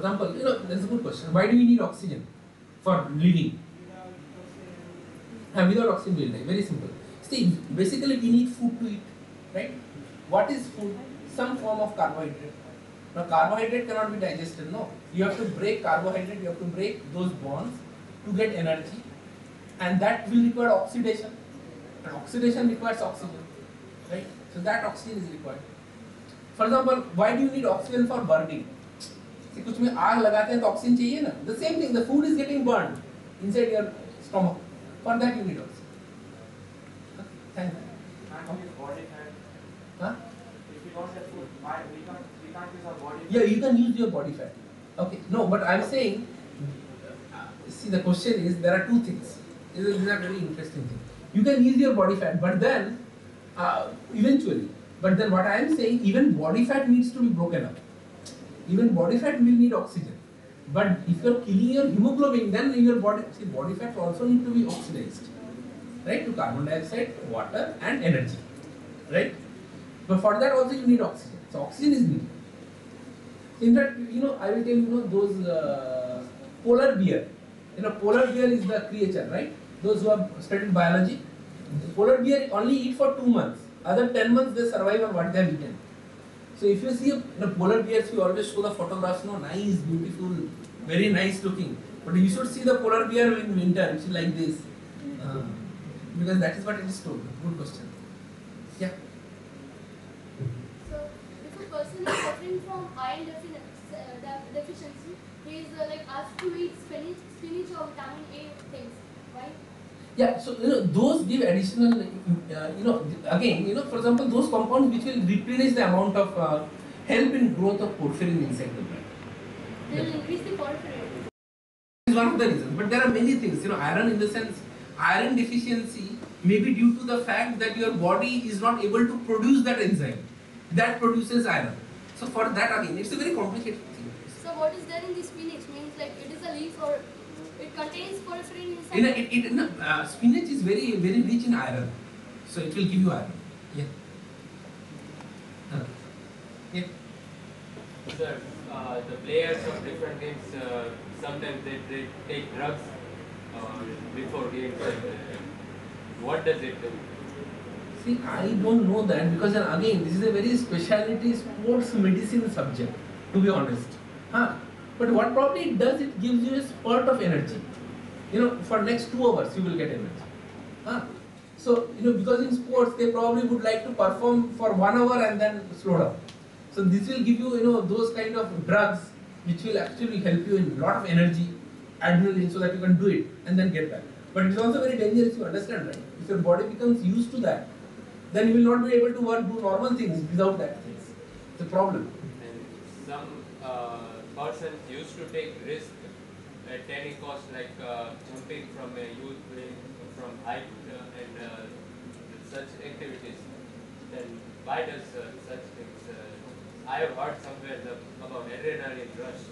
example, that's a good question. Why do we need oxygen for living? Without oxygen we will die. Very simple. See, basically we need food to eat, right? What is food? Some form of carbohydrate. Now carbohydrate cannot be digested, no. You have to break carbohydrate, you have to break those bonds to get energy, and that will require oxidation. And oxidation requires oxygen, right? So that oxygen is required. For example, why do you need oxygen for burning? See, कुछ में आग लगाते हैं तो oxygen चाहिए ना. The same thing, the food is getting burned inside your stomach. For that you need oxygen. Thank you. Body fat. Huh? If we don't have food, why we can't use our body fat? Yeah, you can use your body fat. Okay, no, but I'm saying, see, the question is, there are two things. These are very interesting things. You can use your body fat, but then, eventually, but then what I am saying, even body fat needs to be broken up. Even body fat will need oxygen. But if you are killing your hemoglobin, then your body fats also need to be oxidized, right, to carbon dioxide, water and energy, right? But for that also you need oxygen. So oxygen is needed. In fact, I will tell you, those polar bear. Polar bear is the creature, right? Those who have studied biology, the polar bear only eat for 2 months. Other 10 months they survive on what they have eaten. So if you see polar bears, we always show the photographs, nice, beautiful, very nice looking. But you should see the polar bear in winter, which is like this, because that is what it is told. Good question. Yeah. So if a person is suffering from iron deficiency, he is asked to eat spinach or vitamin A things, right? Yeah, so those give additional, again, for example, those compounds which will replenish the amount of help in growth of porphyrin inside the blood. They will increase the porphyrin. This is one of the reasons, but there are many things. Iron in the sense, iron deficiency may be due to the fact that your body is not able to produce that enzyme that produces iron. So for that again, it's a very complicated thing. So what is there in the spinach? Means it is a leaf or it contains porphyrin inside? Spinach is very, very rich in iron, so it will give you iron. Yeah. Yeah. Sir, the players of different games, sometimes they take drugs before games. What does it do? See, I don't know that, because again, this is a very specialty sports medicine subject, to be honest. But what probably it does, it gives you a spurt of energy. For next 2 hours you will get energy. So, because in sports they probably would like to perform for 1 hour and then slow down. So this will give you, those kind of drugs which will actually help you in lot of energy, adrenaline, so that you can do it and then get back. But it's also very dangerous, you understand, right? If your body becomes used to that, then you will not be able to do normal things without that. It's a problem. And some persons used to take risk at any cost, like jumping from a youth wing, from height and such activities. Then why does such things? I have heard somewhere about adrenaline rush.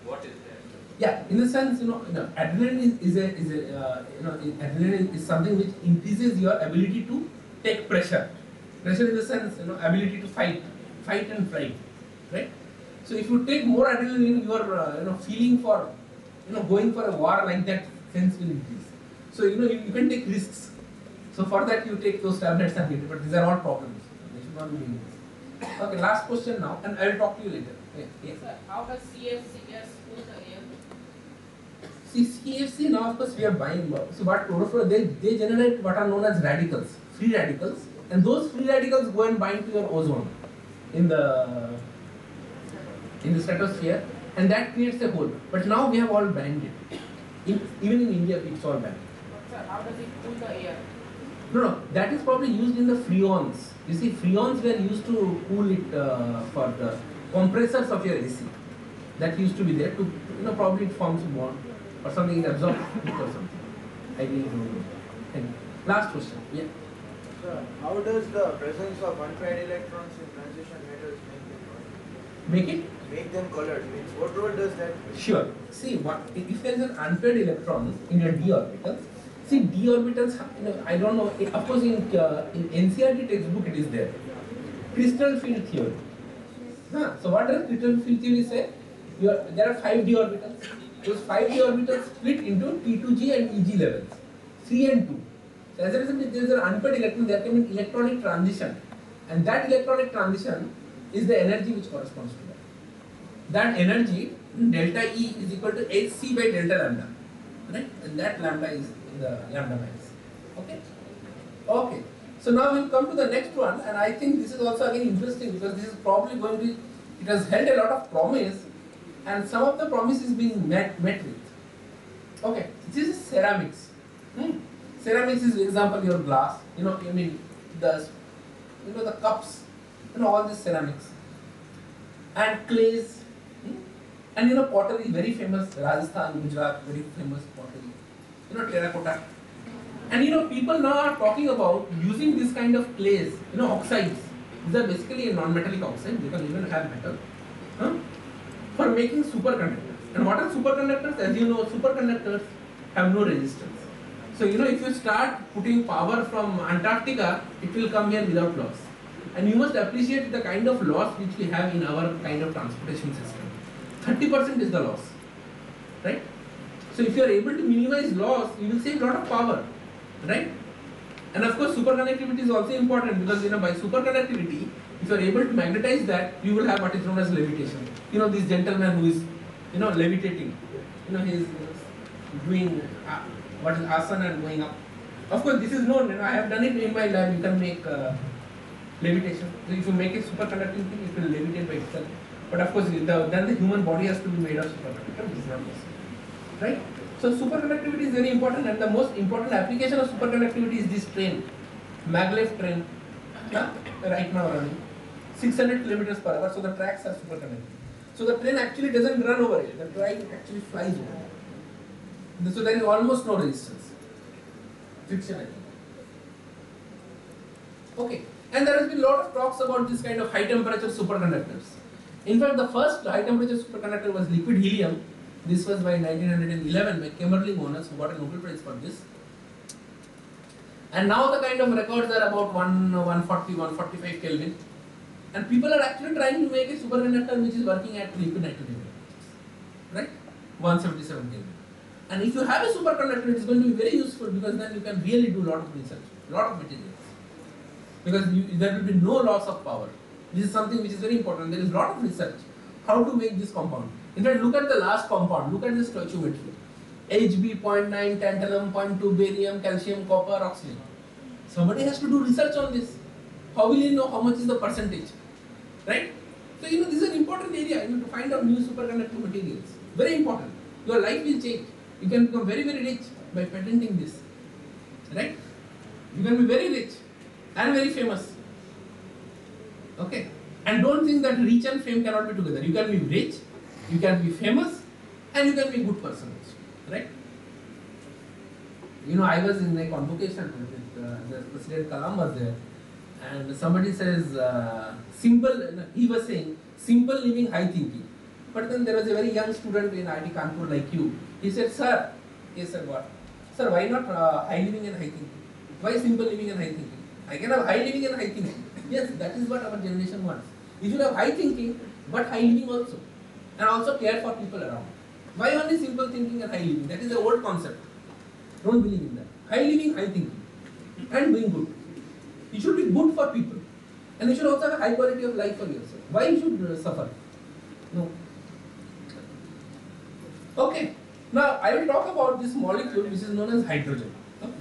What is that? Yeah, in the sense, adrenaline adrenaline is something which increases your ability to take pressure. Pressure in the sense, ability to fight and flight, right? So if you take more adrenaline, your feeling for, going for a war like that sense will increase. So you can take risks. So for that you take those tablets and get it. But these are all problems. They should not be doing this. Okay, last question now, and I will talk to you later. Yeah. Sir, how does CFCS cool the air? See, CFC now, of course, we are buying. So what chlorophore, they generate what are known as radicals, free radicals, and those free radicals go and bind to your ozone in the stratosphere, and that creates a hole. But now we have all banned it. Even in India, it's all banned. But sir, how does it cool the air? No, that is probably used in the freons. You see, freons were used to cool it for the compressors of your AC. That used to be there to, probably it forms a bond or something, is absorbed or something. I really don't know. Thank you. Last question. Yeah. Sir, how does the presence of unpaired electrons in transition metals Make it? make them colored? Means what role does that play? Sure. See, if there is an unpaired electron in your d orbital, see d orbitals, I don't know, of course in NCERT textbook it is there. Crystal field theory. So what does crystal field theory say? there are 5d orbitals. Those 5d orbitals split into T2g and Eg levels, 3 and 2. So as a result, if there is an unpaired electron, there can be electronic transition, and that electronic transition is the energy which corresponds to that. That energy, delta E, is equal to hc by delta lambda, right? And that lambda is the lambda max. Okay. Okay. So now we'll come to the next one, and I think this is also again interesting because this is probably going to, it has held a lot of promise, and some of the promise is being met with. Okay, this is ceramics. Ceramics is, for example, your glass. I mean the, the cups. All these ceramics and clays. And pottery, very famous. Rajasthan, Gujarat, very famous pottery. Terracotta. And people now are talking about using this kind of clays, oxides. These are basically a non-metallic oxide, they can even have metal, for making superconductors. And what are superconductors? As you know, superconductors have no resistance. So if you start putting power from Antarctica, it will come here without loss. And you must appreciate the kind of loss which we have in our kind of transportation system. 30% is the loss, right? So if you are able to minimize loss, you will save a lot of power. Right? And of course, superconductivity is also important because by superconductivity, if you are able to magnetize that, you will have what is known as levitation. This gentleman who is levitating, he is doing what is asana and going up. Of course, this is known. I have done it in my lab. You can make levitation. So if you make it superconductivity, it will levitate by itself. But of course, then the human body has to be made of superconductor. This is not possible, right? So superconductivity is very important, and the most important application of superconductivity is this train, maglev train, right now running 600 kilometers per hour. So the tracks are superconducting. So the train actually doesn't run over it. The train actually flies over it. So there is almost no resistance. Friction, I think. Okay, and there has been a lot of talks about this kind of high temperature superconductors. In fact, the first high temperature superconductor was liquid helium. This was by 1911 by Kamerlingh Onnes, who got a Nobel Prize for this. And now the kind of records are about 140, 145 Kelvin. And people are actually trying to make a superconductor which is working at liquid nitrogen, right? 177 Kelvin. And if you have a superconductor, it is going to be very useful because then you can really do a lot of research, a lot of materials. Because there will be no loss of power. This is something which is very important. There is a lot of research how to make this compound. In fact, look at the last compound, look at this stoichiometry. Hb 0.9, tantalum 0.2, barium, calcium, copper, oxygen. Somebody has to do research on this. How will you know how much is the percentage? Right? So this is an important area to find out new superconducting materials. Very important. Your life will change. You can become very, very rich by patenting this. Right? You can be very rich and very famous. Okay? And don't think that rich and fame cannot be together. You can be rich, you can be famous, and you can be a good person also, right? I was in a convocation with President Kalam was there, and somebody says, he was saying, simple living, high thinking. But then there was a very young student in IIT Kanpur like you. He said, sir, he said what? Sir, why not high living and high thinking? Why simple living and high thinking? I can have high living and high thinking. Yes, that is what our generation wants. You should have high thinking, but high living also. And also care for people around. Why only simple thinking and high living? That is the old concept. Don't believe in that. High living, high thinking. And doing good. You should be good for people. And you should also have a high quality of life for yourself. Why you should suffer? No. Okay. Now, I will talk about this molecule which is known as hydrogen. Okay.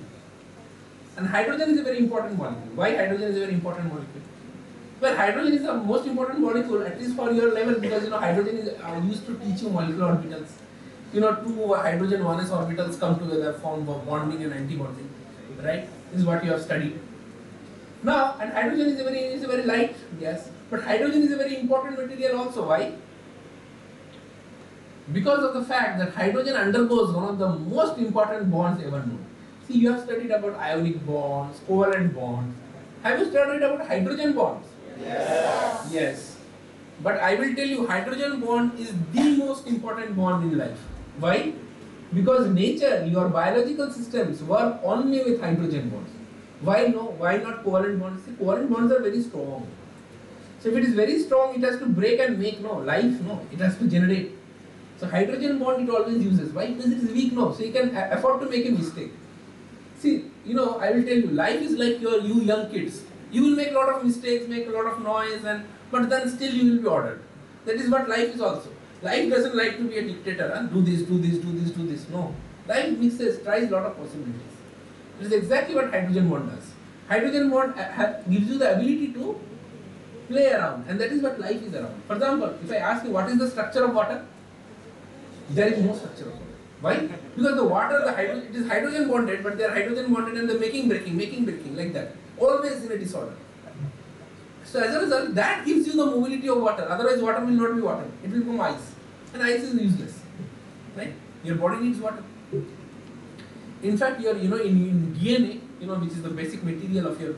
And hydrogen is a very important molecule. Why hydrogen is a very important molecule? Well, hydrogen is the most important molecule, at least for your level, because hydrogen is used to teach you molecular orbitals. Two hydrogen 1s orbitals come together, form bonding and anti-bonding, right? This is what you have studied. Now, and hydrogen is a very light gas, but hydrogen is a very important material also. Why? Because of the fact that hydrogen undergoes one of the most important bonds ever known. See, you have studied about ionic bonds, covalent bonds. Have you studied about hydrogen bonds? Yes. Yes. But I will tell you, hydrogen bond is the most important bond in life. Why? Because nature, your biological systems work only with hydrogen bonds. Why no? Why not covalent bonds? See, covalent bonds are very strong. So if it is very strong, it has to break and make life. It has to generate. So hydrogen bond it always uses. Why? Because it is weak now, so you can afford to make a mistake. See, I will tell you, life is like you young kids. You will make a lot of mistakes, make a lot of noise, but then still you will be ordered. That is what life is also. Life doesn't like to be a dictator. Huh? Do this, do this, do this, do this. No. Life mixes, tries a lot of possibilities. It is exactly what hydrogen bond does. Hydrogen bond gives you the ability to play around, and that is what life is around. For example, if I ask you what is the structure of water, there is no structure of water. Why? Because the water, it is hydrogen bonded, but they are hydrogen bonded and they are making breaking, like that. Always in a disorder. So as a result, that gives you the mobility of water. Otherwise, water will not be water. It will become ice. And ice is useless. Right? Your body needs water. In fact, in DNA, which is the basic material of your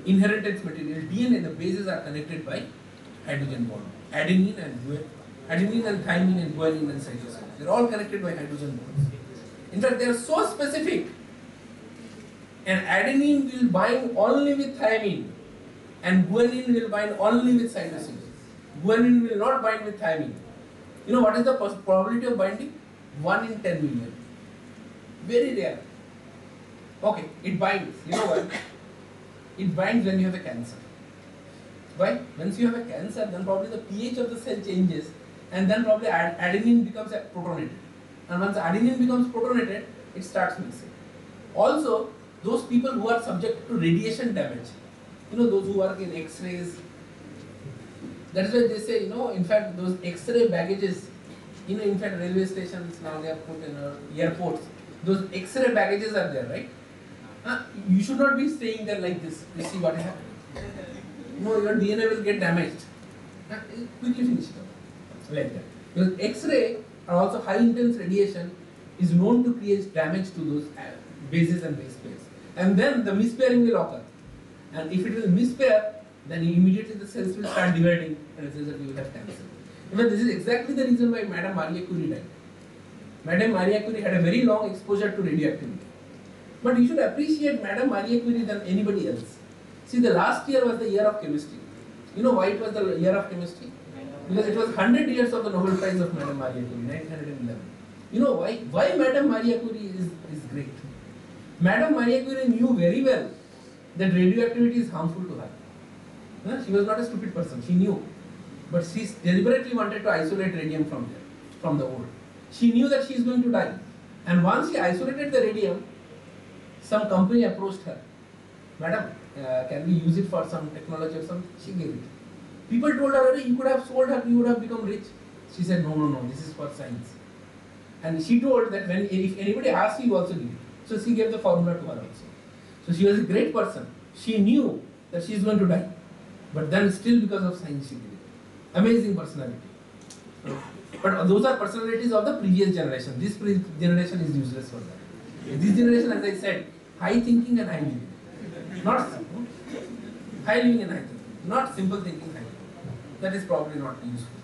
inheritance material, DNA, the bases are connected by hydrogen bond. Adenine and thymine and guanine and cytosine. They are all connected by hydrogen bonds. In fact, they are so specific. And adenine will bind only with thymine, and guanine will bind only with cytosine. Guanine will not bind with thymine. You know what is the probability of binding? 1 in 10 million. Very rare. Okay, it binds. You know why? It binds when you have a cancer. Why? Once you have a cancer, then probably the pH of the cell changes, and then probably adenine becomes protonated. And once adenine becomes protonated, it starts mixing. Also, those people who are subject to radiation damage, those who work in X-rays, that is why they say, in fact, those X-ray baggages, in fact, railway stations now they are put in airports, those X-ray baggages are there, right? You should not be staying there like this. You see what happens. Your DNA will get damaged. Quickly finish it up. Like that. Because X-ray or also high intense radiation is known to create damage to those bases and base pairs. And then the mispairing will occur. And if it will mispair, then immediately the cells will start dividing, and as a result you will have cancer. Even this is exactly the reason why Madame Marie Curie died. Madame Marie Curie had a very long exposure to radioactivity. But you should appreciate Madame Marie Curie than anybody else. See, the last year was the year of chemistry. You know why it was the year of chemistry? Because it was 100 years of the Nobel Prize of Madame Marie Curie, 1911. You know why? Why Madame Marie Curie is great? Madame Marie Curie knew very well that radioactivity is harmful to her. She was not a stupid person, she knew. But she deliberately wanted to isolate radium from the ore. She knew that she is going to die. And once she isolated the radium, some company approached her. Madam, can we use it for some technology or something? She gave it. People told her, you could have sold her, you would have become rich. She said, no, this is for science. And she told that if anybody asks you, also give it. So she gave the formula to her also. So she was a great person. She knew that she is going to die. But then still because of science she did it. Amazing personality. But those are personalities of the previous generation. This generation is useless for that. This generation, as I said, high thinking and high living. Not simple. High living and high thinking. Not simple thinking, high living. That is probably not useful.